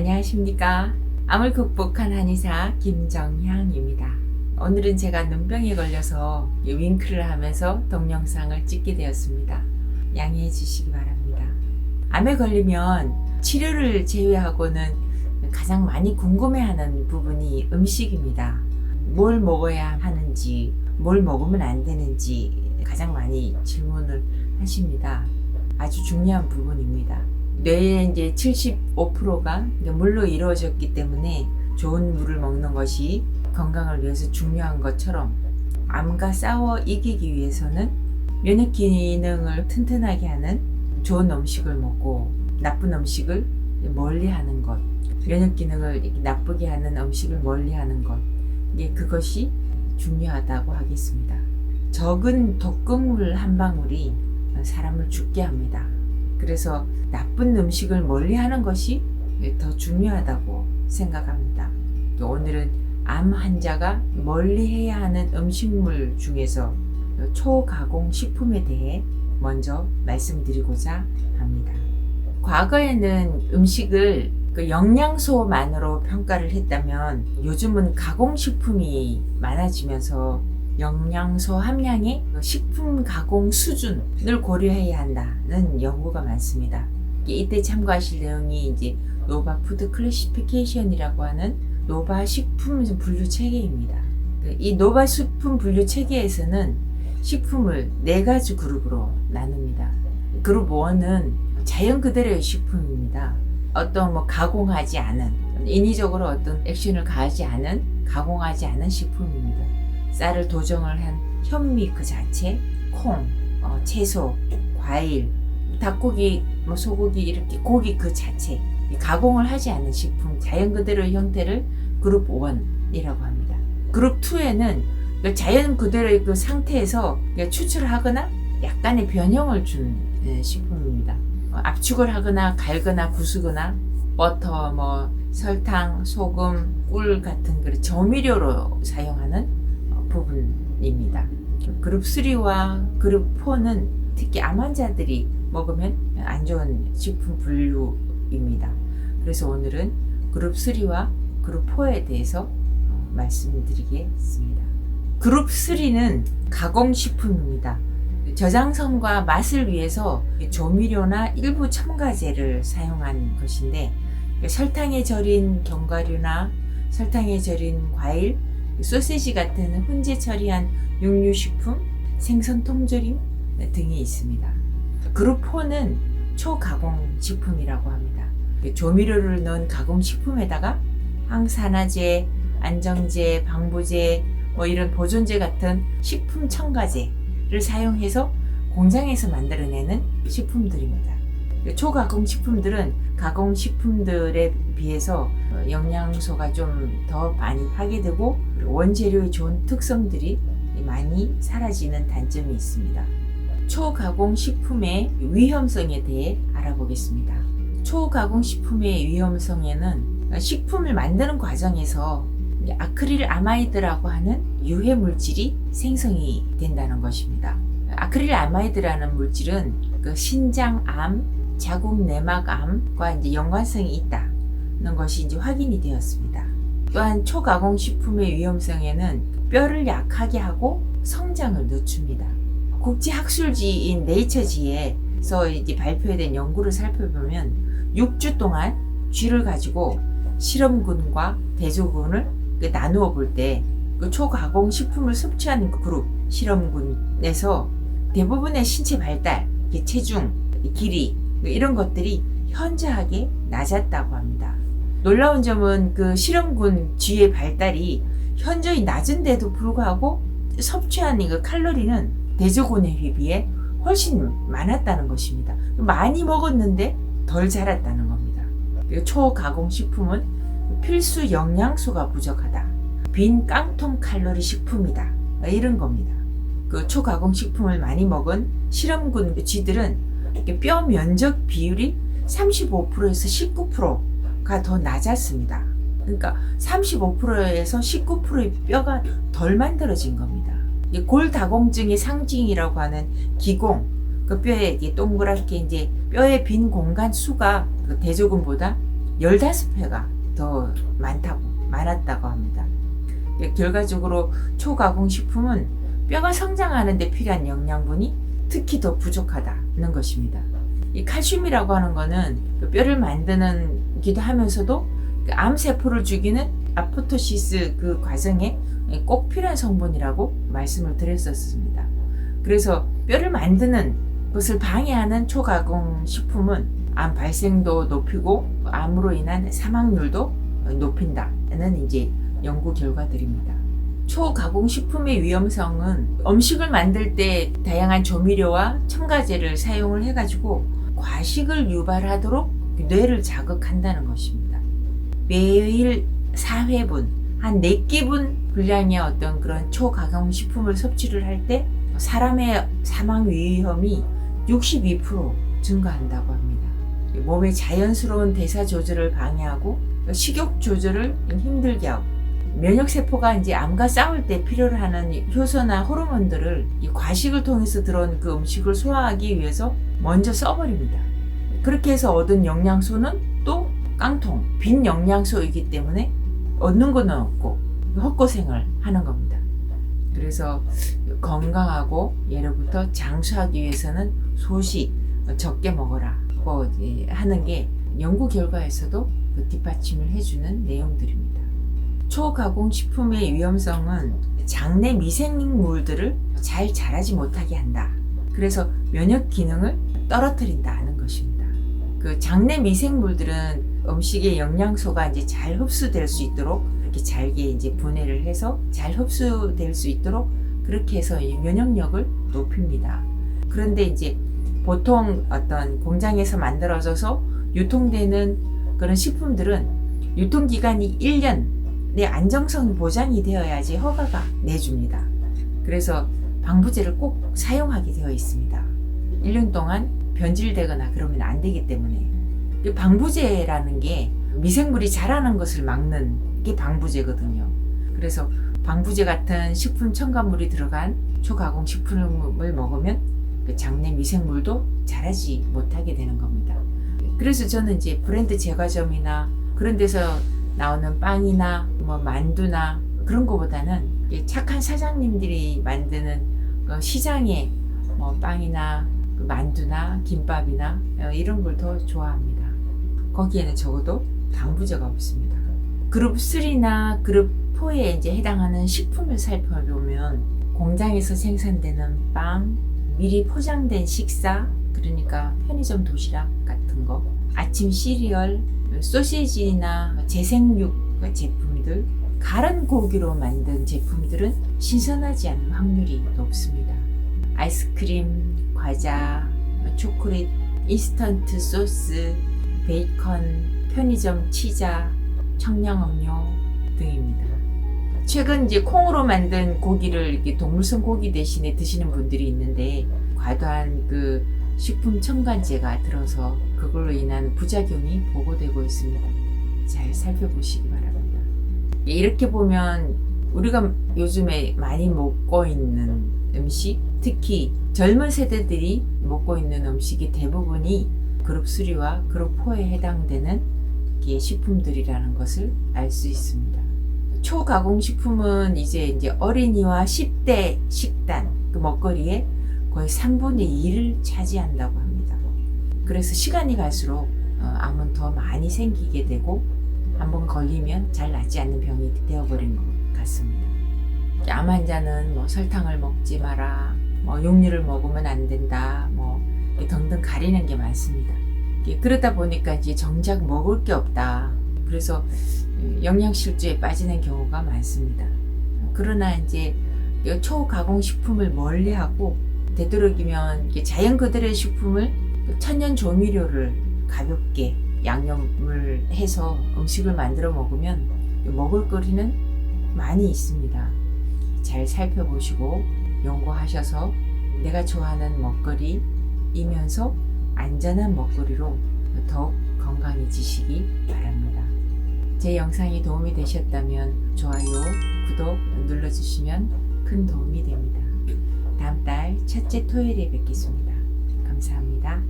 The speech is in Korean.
안녕하십니까. 암을 극복한 한의사 김정향입니다. 오늘은 제가 눈병에 걸려서 윙크를 하면서 동영상을 찍게 되었습니다. 양해해 주시기 바랍니다. 암에 걸리면 치료를 제외하고는 가장 많이 궁금해하는 부분이 음식입니다. 뭘 먹어야 하는지, 뭘 먹으면 안 되는지 가장 많이 질문을 하십니다. 아주 중요한 부분입니다. 뇌의 이제 75%가 물로 이루어졌기 때문에 좋은 물을 먹는 것이 건강을 위해서 중요한 것처럼 암과 싸워 이기기 위해서는 면역 기능을 튼튼하게 하는 좋은 음식을 먹고 나쁜 음식을 멀리 하는 것, 면역 기능을 나쁘게 하는 음식을 멀리 하는 것, 그것이 중요하다고 하겠습니다. 적은 독극물 한 방울이 사람을 죽게 합니다. 그래서 나쁜 음식을 멀리 하는 것이 더 중요하다고 생각합니다. 오늘은 암 환자가 멀리 해야 하는 음식물 중에서 초가공 식품에 대해 먼저 말씀드리고자 합니다. 과거에는 음식을 영양소만으로 평가를 했다면 요즘은 가공식품이 많아지면서 영양소 함량의 식품 가공 수준을 고려해야 한다는 연구가 많습니다. 이때 참고하실 내용이 이제 노바 푸드 클래시피케이션이라고 하는 노바 식품 분류 체계입니다. 이 노바 식품 분류 체계에서는 식품을 4가지 그룹으로 나눕니다. 그룹 1은 자연 그대로의 식품입니다. 어떤 가공하지 않은, 인위적으로 어떤 액션을 가하지 않은, 가공하지 않은 식품입니다. 쌀을 도정을 한 현미 그 자체, 콩, 채소, 과일, 닭고기, 소고기 이렇게 고기 그 자체 가공을 하지 않은 식품, 자연 그대로의 형태를 그룹 1이라고 합니다. 그룹 2에는 자연 그대로의 그 상태에서 추출하거나 약간의 변형을 준 식품입니다. 압축을 하거나 갈거나 부수거나 버터, 설탕, 소금, 꿀 같은 그런 조미료로 사용하는 부분입니다. 그룹 3와 그룹 4는 특히 암 환자들이 먹으면 안 좋은 식품 분류입니다. 그래서 오늘은 그룹 3와 그룹 4에 대해서 말씀드리겠습니다. 그룹 3는 가공식품입니다. 저장성과 맛을 위해서 조미료나 일부 첨가제를 사용한 것인데 설탕에 절인 견과류나 설탕에 절인 과일, 소시지 같은 훈제 처리한 육류식품, 생선 통조림 등이 있습니다. 그룹 4는 초가공식품이라고 합니다. 조미료를 넣은 가공식품에다가 항산화제, 안정제, 방부제, 이런 보존제 같은 식품 첨가제를 사용해서 공장에서 만들어내는 식품들입니다. 초가공식품들은 가공식품들에 비해서 영양소가 좀 더 많이 파괴되고 원재료의 좋은 특성들이 많이 사라지는 단점이 있습니다. 초가공식품의 위험성에 대해 알아보겠습니다. 초가공식품의 위험성에는 식품을 만드는 과정에서 아크릴 아마이드라고 하는 유해 물질이 생성이 된다는 것입니다. 아크릴 아마이드라는 물질은 신장암, 자궁내막암과 이제 연관성이 있다는 것이 이제 확인이 되었습니다. 또한 초가공식품의 위험성에는 뼈를 약하게 하고 성장을 늦춥니다. 국제학술지인 네이처지에서 이제 발표된 연구를 살펴보면 6주 동안 쥐를 가지고 실험군과 대조군을 나누어 볼 때 초가공식품을 섭취하는 그룹 실험군에서 대부분의 신체 발달, 체중, 길이 이런 것들이 현저하게 낮았다고 합니다. 놀라운 점은 실험군 쥐의 발달이 현저히 낮은데도 불구하고 섭취한 칼로리는 대조군에 비해 훨씬 많았다는 것입니다. 많이 먹었는데 덜 자랐다는 겁니다. 초가공식품은 필수 영양소가 부족하다. 빈 깡통 칼로리 식품이다. 이런 겁니다. 초가공식품을 많이 먹은 실험군 쥐들은 뼈 면적 비율이 35%에서 19%가 더 낮았습니다. 그러니까 35%에서 19%의 뼈가 덜 만들어진 겁니다. 골다공증의 상징이라고 하는 기공, 뼈에 동그랗게 이제 뼈의 빈 공간 수가 대조군보다 15배가 더 많았다고 합니다. 결과적으로 초가공식품은 뼈가 성장하는 데 필요한 영양분이 특히 더 부족하다는 것입니다. 이 칼슘이라고 하는 거는 뼈를 만드는기도 하면서도 암세포를 죽이는 아포토시스 그 과정에 꼭 필요한 성분이라고 말씀을 드렸었습니다. 그래서 뼈를 만드는 것을 방해하는 초가공 식품은 암 발생도 높이고 암으로 인한 사망률도 높인다는 이제 연구 결과들입니다. 초가공 식품의 위험성은 음식을 만들 때 다양한 조미료와 첨가제를 사용을 해가지고 과식을 유발하도록 뇌를 자극한다는 것입니다. 매일 4회분, 한 4끼분 분량의 어떤 그런 초가공 식품을 섭취를 할 때 사람의 사망 위험이 62% 증가한다고 합니다. 몸의 자연스러운 대사 조절을 방해하고 식욕 조절을 힘들게 하고 면역세포가 이제 암과 싸울 때 필요로 하는 효소나 호르몬들을 이 과식을 통해서 들어온 그 음식을 소화하기 위해서 먼저 써버립니다. 그렇게 해서 얻은 영양소는 또 깡통, 빈 영양소이기 때문에 얻는 건 없고 헛고생을 하는 겁니다. 그래서 건강하고 예로부터 장수하기 위해서는 소식 적게 먹어라 하는 게 연구 결과에서도 뒷받침을 해주는 내용들입니다. 초가공식품의 위험성은 장내 미생물들을 잘 자라지 못하게 한다. 그래서 면역 기능을 떨어뜨린다는 것입니다. 그 장내 미생물들은 음식의 영양소가 이제 잘 흡수될 수 있도록 이렇게 잘게 이제 분해를 해서 잘 흡수될 수 있도록 그렇게 해서 면역력을 높입니다. 그런데 이제 보통 어떤 공장에서 만들어져서 유통되는 그런 식품들은 유통기간이 1년의 안정성이 보장이 되어야지 허가가 내줍니다. 그래서 방부제를 꼭 사용하게 되어 있습니다. 1년 동안 변질되거나 그러면 안 되기 때문에 방부제라는 게 미생물이 자라는 것을 막는 게 방부제거든요. 그래서 방부제 같은 식품 첨가물이 들어간 초가공 식품을 먹으면 그 장내 미생물도 자라지 못하게 되는 겁니다. 그래서 저는 이제 브랜드 제과점이나 그런 데서 나오는 빵이나 뭐 만두나 그런 거보다는 착한 사장님들이 만드는 시장의 뭐 빵이나 만두나 김밥이나 이런 걸 더 좋아합니다. 거기에는 적어도 방부제가 없습니다. 그룹 3나 그룹 4에 이제 해당하는 식품을 살펴보면 공장에서 생산되는 빵, 미리 포장된 식사, 그러니까 편의점 도시락 같은 거, 아침 시리얼, 소시지나 재생육 제품들, 갈은 고기로 만든 제품들은 신선하지 않은 확률이 높습니다. 아이스크림, 과자, 초콜릿, 인스턴트 소스, 베이컨, 편의점 치자, 청량음료 등입니다. 최근 이제 콩으로 만든 고기를 이렇게 동물성 고기 대신에 드시는 분들이 있는데 과도한 그 식품 첨가제가 들어서 그걸로 인한 부작용이 보고되고 있습니다. 잘 살펴보시기 바랍니다. 이렇게 보면 우리가 요즘에 많이 먹고 있는 음식, 특히 젊은 세대들이 먹고 있는 음식의 대부분이 그룹 3와 그룹 4에 해당되는 식품들이라는 것을 알 수 있습니다. 초가공식품은 이제 어린이와 10대 식단, 그 먹거리에 거의 3분의 2를 차지한다고 합니다. 그래서 시간이 갈수록 암은 더 많이 생기게 되고 한번 걸리면 잘 낫지 않는 병이 되어버린 것 같습니다. 암 환자는 뭐 설탕을 먹지 마라, 뭐 육류를 먹으면 안 된다, 뭐 등등 가리는 게 많습니다. 그러다 보니까 이제 정작 먹을 게 없다. 그래서 영양실조에 빠지는 경우가 많습니다. 그러나 이제 초가공식품을 멀리하고 되도록이면 자연 그대로의 식품을 천연 조미료를 가볍게 양념을 해서 음식을 만들어 먹으면 먹을거리는 많이 있습니다. 잘 살펴보시고 연구하셔서 내가 좋아하는 먹거리이면서 안전한 먹거리로 더욱 건강해지시기 바랍니다. 제 영상이 도움이 되셨다면 좋아요, 구독 눌러주시면 큰 도움이 됩니다. 다음 달 첫째 토요일에 뵙겠습니다. 감사합니다.